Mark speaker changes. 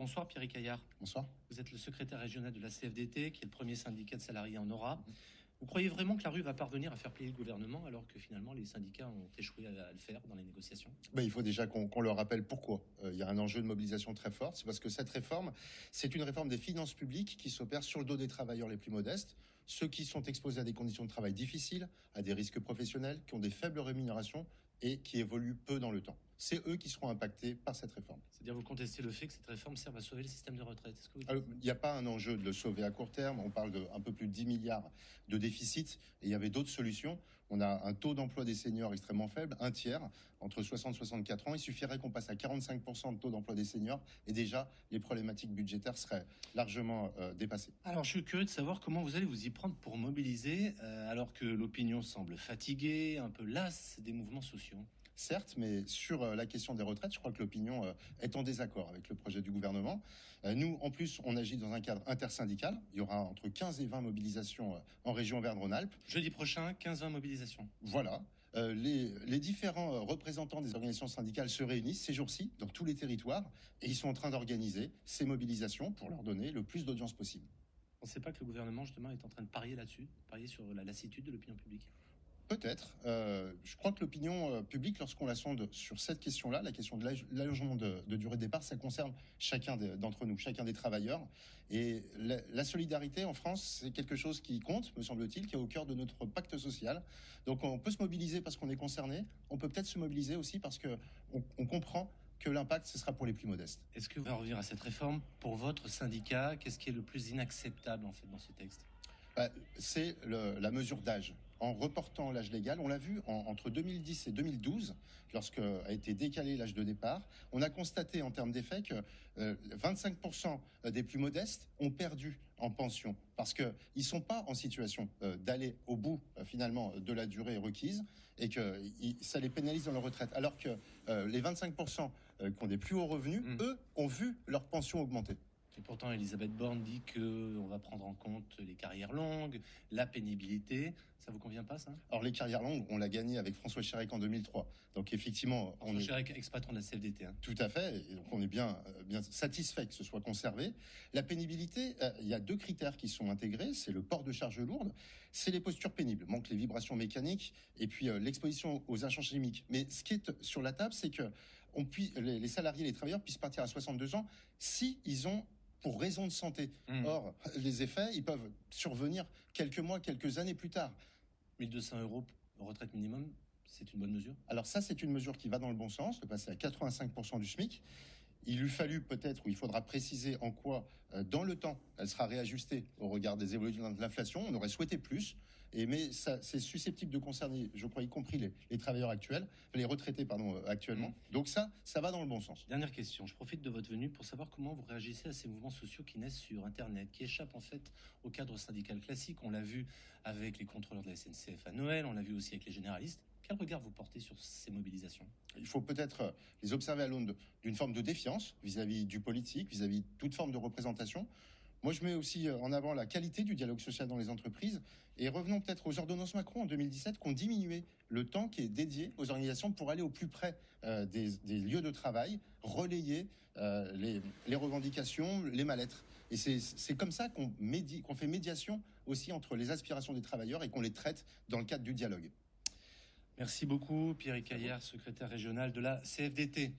Speaker 1: Bonsoir Pierre Caillard.
Speaker 2: Bonsoir.
Speaker 1: Vous êtes le secrétaire régional de la CFDT, qui est le premier syndicat de salariés en aura. Vous croyez vraiment que la rue va parvenir à faire plier le gouvernement alors que finalement les syndicats ont échoué à le faire dans les négociations?
Speaker 2: Il faut déjà qu'on leur rappelle pourquoi. Il y a un enjeu de mobilisation très fort. C'est parce que cette réforme, c'est une réforme des finances publiques qui s'opère sur le dos des travailleurs les plus modestes, ceux qui sont exposés à des conditions de travail difficiles, à des risques professionnels, qui ont des faibles rémunérations et qui évoluent peu dans le temps. C'est eux qui seront impactés par cette réforme.
Speaker 1: C'est-à-dire vous contestez le fait que cette réforme serve à sauver le système de retraite. Est-ce que
Speaker 2: Il n'y a pas un enjeu de le sauver à court terme. On parle d'un peu plus de 10 milliards de déficit et il y avait d'autres solutions. On a un taux d'emploi des seniors extrêmement faible, un tiers, entre 60 et 64 ans. Il suffirait qu'on passe à 45% de taux d'emploi des seniors et déjà les problématiques budgétaires seraient largement dépassées.
Speaker 1: Alors je suis curieux de savoir comment vous allez vous y prendre pour mobiliser alors que l'opinion semble fatiguée, un peu lasse des mouvements sociaux.
Speaker 2: Certes, mais sur la question des retraites, je crois que l'opinion est en désaccord avec le projet du gouvernement. Nous, en plus, on agit dans un cadre intersyndical. Il y aura entre 15 et 20 mobilisations en région Auvergne-Rhône-Alpes.
Speaker 1: Jeudi prochain, 15-20 mobilisations.
Speaker 2: Voilà. Les différents représentants des organisations syndicales se réunissent ces jours-ci dans tous les territoires et ils sont en train d'organiser ces mobilisations pour leur donner le plus d'audience possible.
Speaker 1: On ne sait pas que le gouvernement, justement, est en train de parier là-dessus, parier sur la lassitude de l'opinion publique?
Speaker 2: Peut-être. Je crois que l'opinion publique, lorsqu'on la sonde sur cette question-là, la question de l'allongement de durée de départ, ça concerne chacun d'entre nous, chacun des travailleurs. Et la solidarité en France, c'est quelque chose qui compte, me semble-t-il, qui est au cœur de notre pacte social. Donc on peut se mobiliser parce qu'on est concerné. On peut peut-être se mobiliser aussi parce qu'on comprend que l'impact, ce sera pour les plus modestes.
Speaker 1: Est-ce que vous allez revenir à cette réforme pour votre syndicat? Qu'est-ce qui est le plus inacceptable en fait dans ce texte?
Speaker 2: C'est la mesure d'âge. En reportant l'âge légal, on l'a vu entre 2010 et 2012, lorsque a été décalé l'âge de départ, on a constaté en termes d'effet que 25% des plus modestes ont perdu en pension parce qu'ils ne sont pas en situation d'aller au bout finalement de la durée requise et que ça les pénalise dans leur retraite. Alors que les 25% qui ont des plus hauts revenus, eux, ont vu leur pension augmenter.
Speaker 1: Et pourtant, Elisabeth Borne dit qu'on va prendre en compte les carrières longues, la pénibilité. Ça vous convient pas, ça?
Speaker 2: Alors, les carrières longues, on l'a gagné avec François Chérèque en 2003. Donc, effectivement...
Speaker 1: François Chérèque, ex-patron de la CFDT. Hein.
Speaker 2: Tout à fait. Et donc, on est bien satisfait que ce soit conservé. La pénibilité, il y a deux critères qui sont intégrés. C'est le port de charges lourdes. C'est les postures pénibles. Manque les vibrations mécaniques et puis l'exposition aux agents chimiques. Mais ce qui est sur la table, c'est que les salariés, les travailleurs puissent partir à 62 ans si ils ont pour raison de santé. Or, les effets, ils peuvent survenir quelques mois, quelques années plus tard.
Speaker 1: 1 200 € retraite minimum, c'est une bonne mesure?
Speaker 2: Alors ça, c'est une mesure qui va dans le bon sens, de passer à 85% du SMIC. Il lui fallu peut-être, ou il faudra préciser en quoi, dans le temps, elle sera réajustée au regard des évolutions de l'inflation. On aurait souhaité plus, mais ça, c'est susceptible de concerner, je crois, y compris les travailleurs actuels, les retraités, actuellement. Donc ça va dans le bon sens.
Speaker 1: Dernière question, je profite de votre venue pour savoir comment vous réagissez à ces mouvements sociaux qui naissent sur Internet, qui échappent en fait au cadre syndical classique. On l'a vu avec les contrôleurs de la SNCF à Noël, on l'a vu aussi avec les généralistes. Quel regard vous portez sur ces mobilisations?
Speaker 2: Il faut peut-être les observer à l'aune d'une forme de défiance vis-à-vis du politique, vis-à-vis de toute forme de représentation. Moi, je mets aussi en avant la qualité du dialogue social dans les entreprises. Et revenons peut-être aux ordonnances Macron en 2017 qui ont diminué le temps qui est dédié aux organisations pour aller au plus près des lieux de travail, relayer les revendications, les mal-être. Et c'est comme ça qu'on fait médiation aussi entre les aspirations des travailleurs et qu'on les traite dans le cadre du dialogue.
Speaker 1: Merci beaucoup, Pierre Caillard, secrétaire régional de la CFDT.